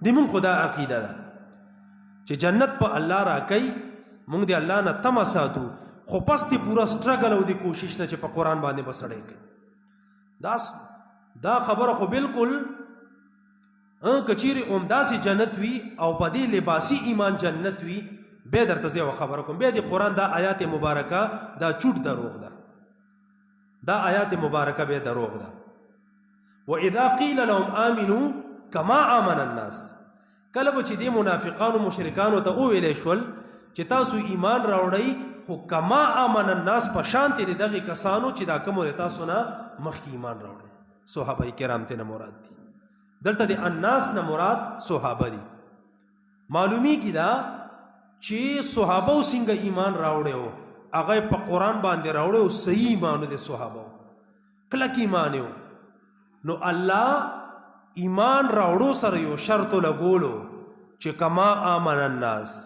دمون خدا عقیده ده چې جنت په الله راکوي مونږ د الله نه تمه ساتو خو پس دی پورا سټرګل او دی کوشش نه چې په قرآن باندې به سړی کوي دا خبره خو بالکل که چیرې همداسې جنت وي او په دې لباسي ایمان جنت وي بیا درته زه یوه خبره کوم بیا د قرآن دا آیات مبارکه دا چوټ دروغ ده دا آیات مبارکه بیا دروغ ده وَإِذَا قِيلَ لَهُمْ آمِنُوا كَمَا آمَنَ النَّاسِ کله به چې دې منافقانو مشرکانو ته وویلی شول چې تاسو ایمان راوړئ خو کما آمن الناس په شان دي دغه کسانو چې دا کوم تاسو نه مخکې ایمان راوړي صحابه کرام ته نه مراد دي دلته د الناس نه مراد صحابه دي معلومی کی دا چې صحابه څنګه ایمان راوړي هغه په قرآن باندې راوړي او صحیح ایمان دي صحابه کله کې ایمان یو نو الله ایمان راوړو سره یو شرط لګولو چې کما آمن الناس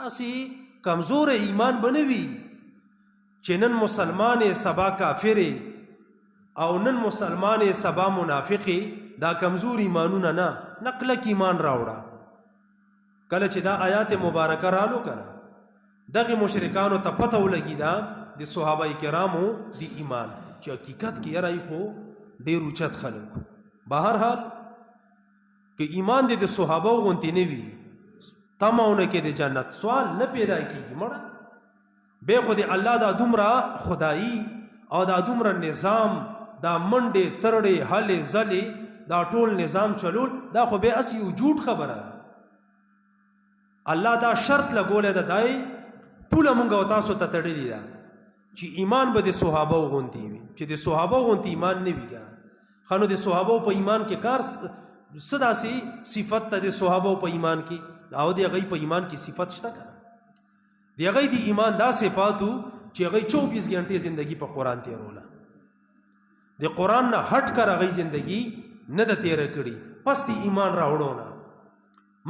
اسی کمزور ایمان بنوي چې نن مسلمان سبا کافر او نن مسلمان سبا منافق دا کمزور ایمانونه نه نقل کی ایمان راوړه کله چې دا آیات مبارکه رالو کړه دغه مشرکانو ته پته ولګی دا د صحابه کرامو دی ایمان چې حقیقت کې راي خو ډیر اوچت خلک بهر حال که ایمان د صحابه غونتی نه وي تماونه کې د جنت سوال نه پیدا کیږي مړه به خو د الله دا دومره خدایي او دا دومره نظام دا منډې ترړې هلې ځلې دا ټول نظام چلول دا خو به اسی وجود خبره الله دا شرط لګولې ده دای پوله مونږ او تاسو ته تړلې ده چې ایمان به د صحابه غونتی وي چې د صحابه غونتی ایمان نه ویګا خانو د صحابه په ایمان کې کار صداسي صفت ته د صحابه په ایمان کې او دی هغه په ایمان کې صفت شته کنه دی هغه دی ایمان دا صفاتو چې هغه 24 غنټه زندگی په قرآن تیروله د قرآن نه هټ کر هغه زندگی نه د تیر کړي پس دی ایمان راوړو نه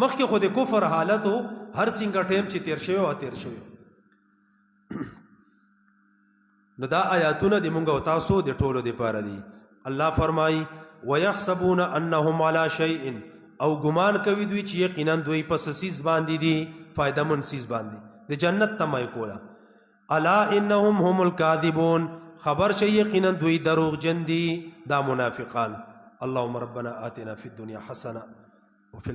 مخکې خو د کفر حالتو هر څنګه ټیم چې تیر شوی او تیر شوی نو دا آیاتونه د مونږ او تاسو د ټولو د پاره دي الله فرمایي ويحسبون انهم على شيء او ګمان کوي دوی چې یقینا دوی په سیس باندې دي فائدہ من سیس باندې د جنت تمای کولا الا انهم هم الكاذبون خبر شي یقینا دوی دروغ جن دي دا منافقان اللهم ربنا آتنا في الدنيا حسنه وفي